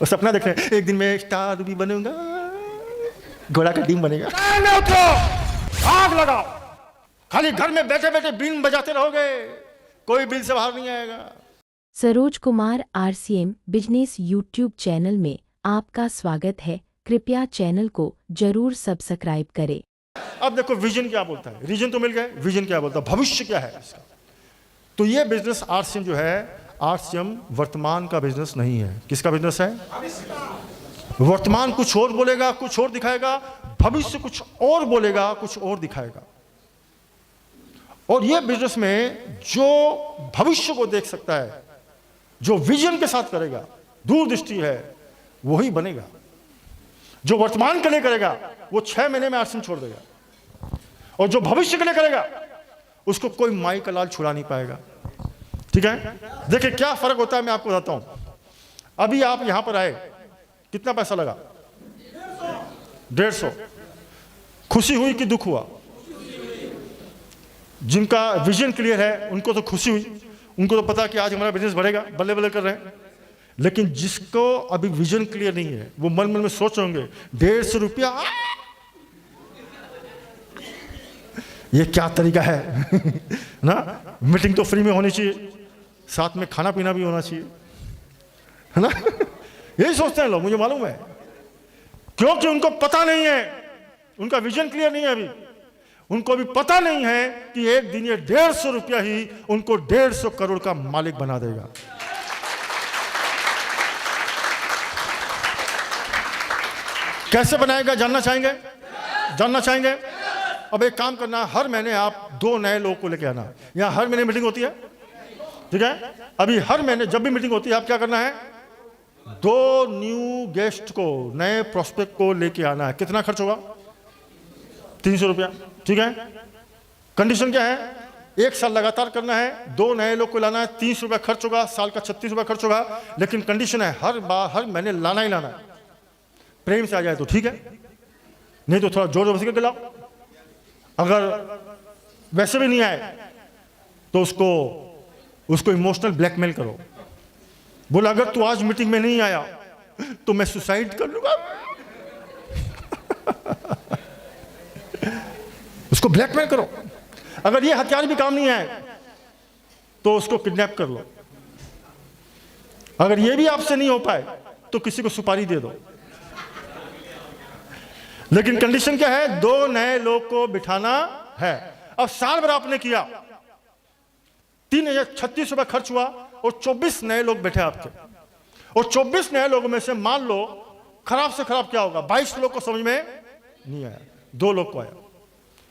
और सपना देख रहे हैं एक दिन मैं स्टार भी बनूंगा, घोड़ा का टीम बनेगा। उठो, आग लगाओ, खाली घर में बैठे बैठे बीन बजाते रहोगे, कोई बिल से बाहर नहीं आएगा। Saroj Kumar RCM business YouTube channel में आपका स्वागत है। कृपया चैनल को जरूर सब्सक्राइब करें। अब देखो विजन क्या बोलता है, रीजन तो मिल गए, विजन क्या बोलता है, भविष्य क्या है इसका। तो ये बिजनेस RCM जो है, RCM वर्तमान का बिजनेस नहीं है। किसका बिजनेस है? वर्तमान कुछ और बोलेगा, कुछ और दिखाएगा, भविष्य कुछ और बोलेगा, कुछ और दिखाएगा। और ये बिजनेस में जो भविष्य को देख सकता है, जो विजन के साथ करेगा, दूरदृष्टि है, वही बनेगा। जो वर्तमान के लिए करेगा वो 6 महीने में RCM छोड़ देगा, और जो भविष्य के लिए करेगा उसको कोई माई का लाल छुड़ा नहीं पाएगा। ठीक है, देखिए क्या फर्क होता है, मैं आपको बताता हूं। अभी आप यहां पर आए, कितना पैसा लगा? 150। खुशी हुई कि दुख हुआ? जिनका विजन क्लियर है उनको तो खुशी हुई, उनको तो पता कि आज हमारा बिजनेस बढ़ेगा, बल्ले बल्ले कर रहे हैं। लेकिन जिसको अभी विजन क्लियर नहीं है, वो मन मन में सोच होंगे 150 रुपया, ये क्या तरीका है ना। मीटिंग तो फ्री में होनी चाहिए, साथ में खाना पीना भी होना चाहिए, है ना। यही सोचते हैं लोग, मुझे मालूम है, क्योंकि उनको पता नहीं है, उनका विजन क्लियर नहीं है। अभी उनको भी पता नहीं है कि एक दिन ये 150 रुपया ही उनको 150 करोड़ का मालिक बना देगा। कैसे बनाएगा, जानना चाहेंगे? जानना चाहेंगे? अब एक काम करना, हर महीने आप 2 नए लोगों को लेके आना। यहां हर महीने मीटिंग होती है, ठीक है। अभी हर महीने जब भी मीटिंग होती है, आप क्या करना है, 2 न्यू गेस्ट को, नए प्रोस्पेक्ट को लेके आना है। कितना खर्च होगा? 300 रुपया, ठीक है। कंडीशन क्या है? 1 साल लगातार करना है, 2 नए लोग को लाना है, 300 रुपया खर्च होगा, साल का 36 रुपया खर्च होगा। लेकिन कंडीशन है, हर बार हर महीने लाना ही लाना है। प्रेम से आ जाए तो ठीक है, नहीं तो थोड़ा जोर जबरदस्ती करके लाओ। अगर वैसे भी नहीं आए तो उसको इमोशनल ब्लैकमेल करो। बोला अगर तू आज मीटिंग में नहीं आया तो मैं सुसाइड कर लूंगा। उसको ब्लैकमेल करो। अगर ये हथियार भी काम नहीं आए तो उसको किडनैप कर लो। अगर ये भी आपसे नहीं हो पाए तो किसी को सुपारी दे दो। लेकिन कंडीशन क्या है? 2 नए लोग को बिठाना है। अब साल भर आपने किया, 3036 रुपया खर्च हुआ, और 24 नए लोग बैठे आपके, और 24 नए लोगों में से मान लो खराब से खराब क्या होगा, 22 लोग को समझ में नहीं आया, 2 लोग को आया,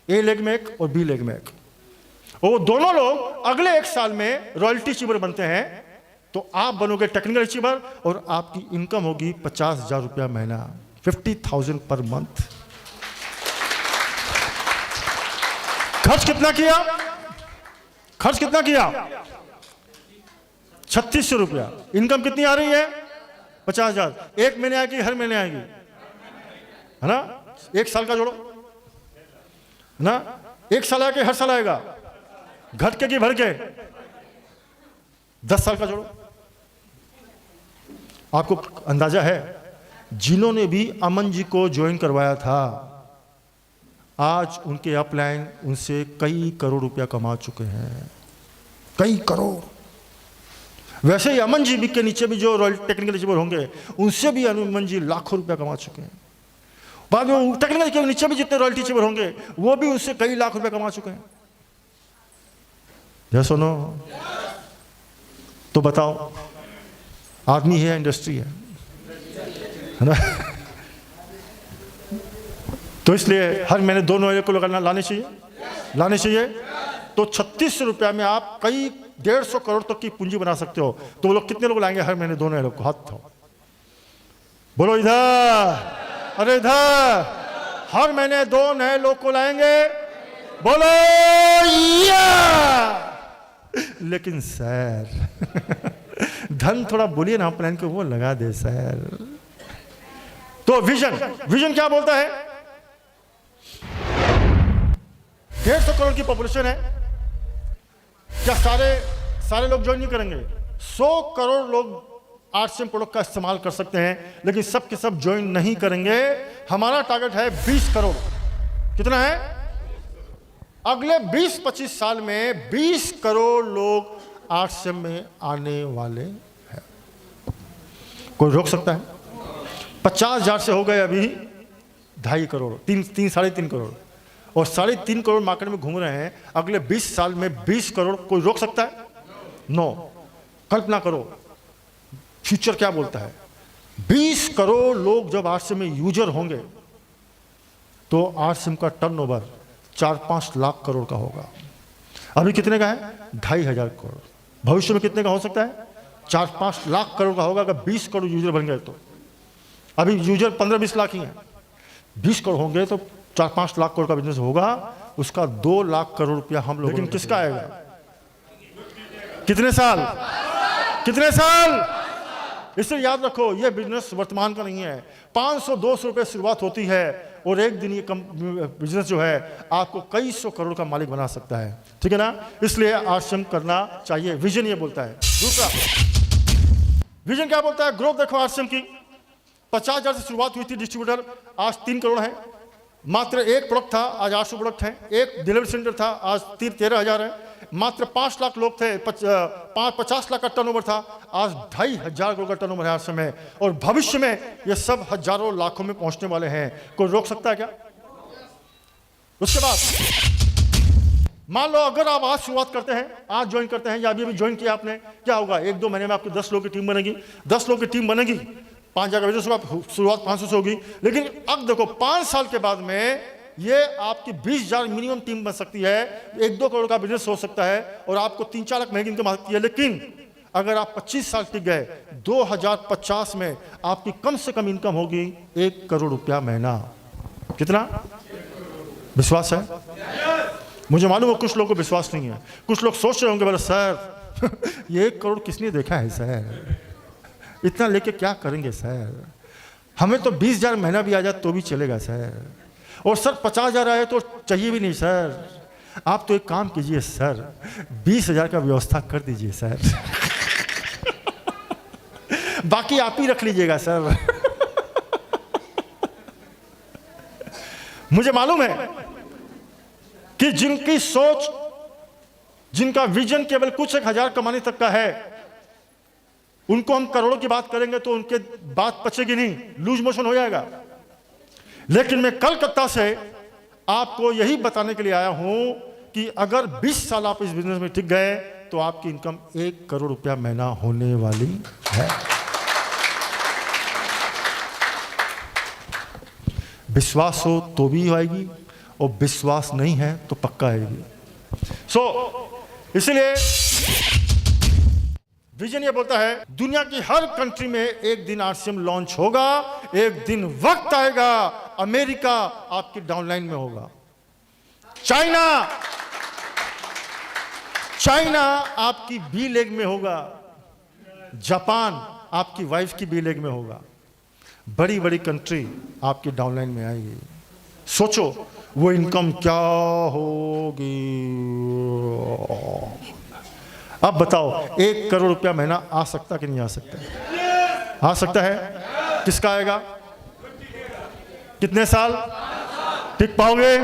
A लेग में एक और B लेग में एक। वो दोनों लोग अगले 1 साल में रॉयल्टी अचीवर बनते हैं। तो आप बनोगे टेक्निकल अचीवर, और आपकी इनकम होगी 50,000 रुपया महीना, 50,000 पर मंथ। खर्च कितना किया? खर्च कितना किया? 3600 रुपया। इनकम कितनी आ रही है? 50,000। 1 महीने आएगी, हर महीने आएगी, है ना। 1 साल का जोड़ो ना, 1 साल आके हर साल आएगा, घट के की भर के 10 साल का जोड़ो। आपको अंदाजा है, जिन्होंने भी अमन जी को ज्वाइन करवाया था, आज उनके अपलाइन उनसे कई करोड़ रुपया कमा चुके हैं, कई करोड़। वैसे ही अमन जी भी के नीचे भी जो रॉयल टेक्निकल अचीवर होंगे, उनसे भी अमन जी लाखों रुपया कमा चुके हैं। बाद में टेक्निकल के नीचे भी जितने रॉयल्टी अचीवर होंगे, वो भी उनसे कई लाख रुपया कमा चुके हैं। यस सुनो, तो बताओ, आदमी है, इंडस्ट्री है ना। तो इसलिए हर महीने 2 नए को लाने चाहिए। तो 3600 रुपया में आप कई 150 करोड़ तक की पूंजी बना सकते हो। तो वो लोग कितने लोग लाएंगे हर महीने 2 नए लोग को? हाथ उठाओ, बोलो इधर, अरे इधर। हर महीने 2 नए लोग को लाएंगे, बोलो या। लेकिन सर धन थोड़ा बोलिए ना, प्लान को वो लगा दे सर। तो विजन क्या बोलता है? 150 करोड़ की पॉपुलेशन है, क्या सारे लोग ज्वाइन नहीं करेंगे? 100 करोड़ लोग आरसीएम प्रोडक्ट का इस्तेमाल कर सकते हैं, लेकिन सब के सब ज्वाइन नहीं करेंगे। हमारा टारगेट है 20 करोड़। कितना है? अगले 20-25 साल में 20 करोड़ लोग आरसीएम में आने वाले हैं। कोई रोक सकता है? 50,000 से हो गए अभी 2.5 करोड़, 3-3.5 करोड़, और 3.5 करोड़ मार्केट में घूम रहे हैं। अगले 20 साल में 20 करोड़, कोई रोक सकता है? नो। कल्पना करो फ्यूचर क्या बोलता है। 20 करोड़ लोग जब आरसीएम में यूजर होंगे तो आरसीएम का टर्नओवर 4-5 लाख करोड़ का होगा। अभी कितने का है? 2,500 करोड़। भविष्य में कितने का हो सकता है? 4-5 लाख करोड़ का होगा अगर 20 करोड़ यूजर बन गए तो। अभी यूजर 15-20 लाख ही हैं, 20 करोड़ होंगे तो 4-5 लाख करोड़ का बिजनेस होगा। उसका 2 लाख करोड़ रुपया हम लोग। लेकिन किसका आएगा? कितने साल? कितने साल? इसलिए याद रखो, यह बिजनेस वर्तमान का नहीं है। 500-200 रुपये शुरुआत होती है और एक दिन ये बिजनेस जो है आपको कई सौ करोड़ का मालिक बना सकता है। ठीक है ना? इसलिए आरसीएम करना चाहिए। विजन ये बोलता है। दूसरा विजन क्या बोलता है? ग्रोथ देखो आरसीएम की। 50,000 से शुरुआत हुई थी डिस्ट्रीब्यूटर, आज 3 करोड़ है। मात्र एक प्रोडक्ट था, आज 800 प्रोडक्ट है। एक डिलीवरी सेंटर था, आज 13,000 है। मात्र 5 लाख लोग थे, 50 लाख का टर्नओवर था, आज 2,500 करोड़ का टर्नओवर है आरसीएम में। और भविष्य में ये सब हजारों लाखों में पहुंचने वाले हैं। कोई रोक सकता है क्या? उसके बाद मान लो अगर आप आज शुरुआत करते हैं, आज ज्वाइन करते हैं या अभी ज्वाइन किया आपने, क्या होगा? 1-2 महीने में आपकी 10 लोगों की टीम बनेगी। 10 लोगों की टीम बनेगी, 5,000 का बिजनेस होगा। शुरुआत 500 से होगी। लेकिन अब देखो 5 साल के बाद में ये आपकी 20,000 मिनिमम टीम बन सकती है। 1-2 करोड़ का बिजनेस हो सकता है और आपको 3-4 लाख महीने इनकम आ सकती है। लेकिन अगर आप 25 साल टिक गए, 2050 में आपकी कम से कम इनकम होगी 1 करोड़ रुपया महीना। कितना विश्वास है? मुझे मालूम है कुछ लोगों को विश्वास नहीं है। कुछ लोग सोच रहे होंगे बोले सर ये 1 करोड़ किसने देखा है सर, इतना लेके क्या करेंगे सर, हमें तो 20,000 महीना भी आ जाए तो भी चलेगा सर, और सर 50,000 आए तो चाहिए भी नहीं सर। आप तो एक काम कीजिए सर, 20,000 का व्यवस्था कर दीजिए सर बाकी आप ही रख लीजिएगा सर मुझे मालूम है कि जिनकी सोच, जिनका विजन केवल कुछ 1,000 कमाने तक का है, उनको हम करोड़ों की बात करेंगे तो उनके बात पचेगी नहीं, लूज मोशन हो जाएगा। लेकिन मैं कलकत्ता से आपको यही बताने के लिए आया हूं कि अगर 20 साल आप इस बिजनेस में टिक गए तो आपकी इनकम 1 करोड़ रुपया महीना होने वाली है। विश्वास हो तो भी आएगी और विश्वास नहीं है तो पक्का आएगी। इसलिए विजन ये बोलता है दुनिया की हर कंट्री में एक दिन आरसीएम लॉन्च होगा, एक दिन वक्त आएगा अमेरिका आपकी डाउनलाइन में होगा, चाइना आपकी बी लेग में होगा, जापान आपकी वाइफ की बी लेग में होगा, बड़ी बड़ी कंट्री आपकी डाउनलाइन में आएगी। सोचो वो इनकम क्या होगी। अब बताओ 1 करोड़ रुपया महीना आ सकता कि नहीं आ सकता? आ सकता है। किसका आएगा? कितने साल टिक पाओगे?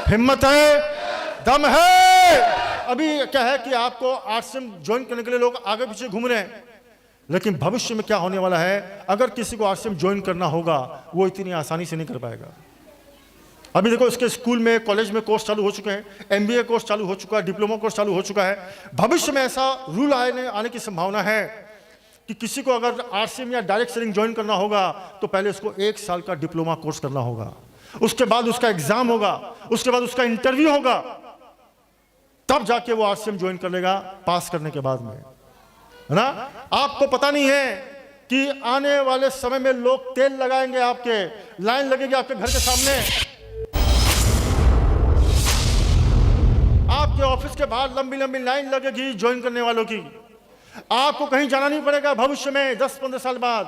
हिम्मत है? दम है? अभी क्या है कि आपको आरसीएम ज्वाइन करने के लिए लोग आगे पीछे घूम रहे हैं, लेकिन भविष्य में क्या होने वाला है, अगर किसी को आरसीएम ज्वाइन करना होगा वो इतनी आसानी से नहीं कर पाएगा। अभी देखो इसके स्कूल में, कॉलेज में कोर्स चालू हो चुके हैं, एमबीए कोर्स चालू हो चुका है, डिप्लोमा कोर्स चालू हो चुका है। भविष्य में ऐसा रूल आने की संभावना है कि किसी को अगर आरसीएम या डायरेक्ट सेलिंग ज्वाइन करना होगा तो पहले उसको 1 साल का डिप्लोमा कोर्स करना होगा, उसके बाद उसका एग्जाम होगा, उसके बाद उसका इंटरव्यू होगा, तब जाके वो आरसीएम ज्वाइन कर लेगा पास करने के बाद में, है ना। आपको पता नहीं है कि आने वाले समय में लोग तेल लगाएंगे, आपके लाइन लगेगी आपके घर के सामने, आपके ऑफिस के बाहर लंबी लंबी लाइन लगेगी ज्वाइन करने वालों की। आपको कहीं जाना नहीं पड़ेगा भविष्य में 10-15 साल बाद।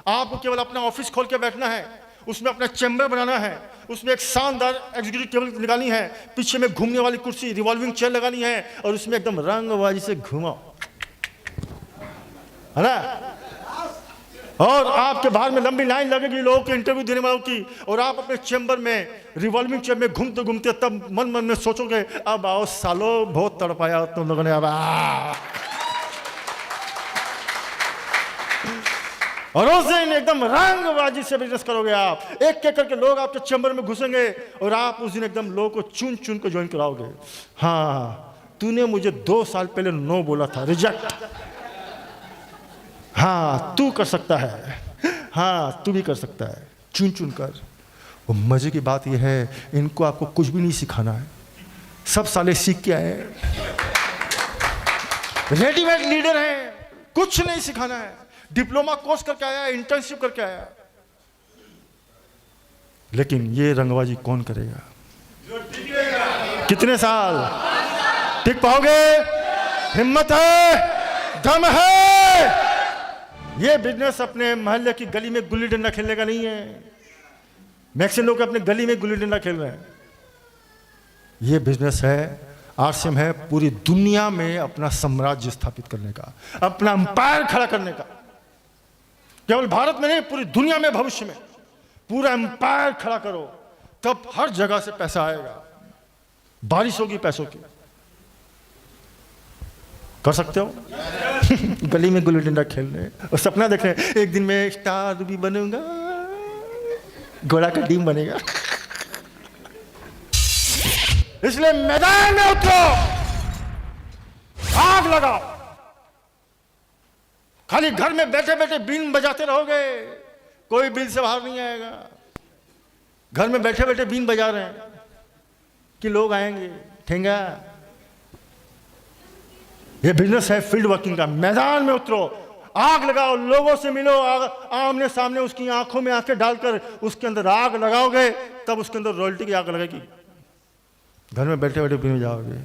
आपको केवल अपना ऑफिस खोल के बैठना है, उसमें अपना चैम्बर बनाना है, उसमें एक शानदार एग्जीक्यूटिव टेबल निकालनी है, पीछे में घूमने वाली कुर्सी, रिवॉल्विंग चेयर लगानी है और उसमें एकदम रंगबाजी से घूमो, है ना। और आपके बाहर में लंबी लाइन लगेगी लोगों के इंटरव्यू देने वालों की, और आप अपने चेंबर में रिवॉल्विंग चेयर में घूमते घूमते तब मन मन में सोचोगे अब आओ सालो, बहुत तड़पाया तुम लोगों ने, अब और उस दिन एकदम रंगबाजी से बिजनेस करोगे आप। एक एक करके लोग आपके चैम्बर में घुसेंगे और आप उस दिन एकदम लोगों को चुन चुन के ज्वाइन कराओगे। हाँ, तूने मुझे 2 साल पहले नो बोला था, रिजेक्ट। हाँ, तू कर सकता है, हाँ तू भी कर सकता है, चुन चुन कर। वो मजे की बात यह है, इनको आपको कुछ भी नहीं सिखाना है, सब साले सीख के आए, रेडीमेड लीडर हैं, कुछ नहीं सिखाना है। डिप्लोमा कोर्स करके आया, इंटर्नशिप करके आया, लेकिन ये रंगबाजी कौन करेगा? कितने साल टिक पाओगे? हिम्मत है, दम है। ये बिजनेस अपने मोहल्ले की गली में गुल्ली डंडा खेलने का नहीं है। मैक्सिमम लोग अपने गली में गुल्ली डंडा खेल रहे हैं। ये बिजनेस है, आरसीएम है, पूरी दुनिया में अपना साम्राज्य स्थापित करने का, अपना एम्पायर खड़ा करने का। केवल भारत में नहीं, पूरी दुनिया में, भविष्य में पूरा एम्पायर खड़ा करो, तब हर जगह से पैसा आएगा, बारिश होगी पैसों की। कर सकते हो? गली में गुल्ली डंडा खेल रहे और सपना देख रहे हैं एक दिन मैं स्टार भी बनूंगा, घोड़ा का टीम बनेगा। इसलिए मैदान में उतरो, आग लगाओ। खाली घर में बैठे बैठे बीन बजाते रहोगे, कोई बिल से बाहर नहीं आएगा। घर में बैठे बैठे बीन बजा रहे हैं कि लोग आएंगे, ठेंगा। ये बिजनेस है फील्ड वर्किंग का। मैदान में उतरो, आग लगाओ, लोगों से मिलो, आमने सामने उसकी आंखों में आंखें डालकर उसके अंदर आग लगाओगे, तब उसके अंदर रॉयल्टी की आग लगेगी। घर में बैठे बैठे बीन बजाओगे।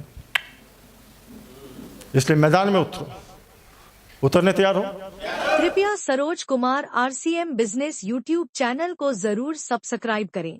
इसलिए मैदान में उतरो, उतरने तैयार हो। कृपया Saroj Kumar RCM business YouTube channel को जरूर सब्सक्राइब करें।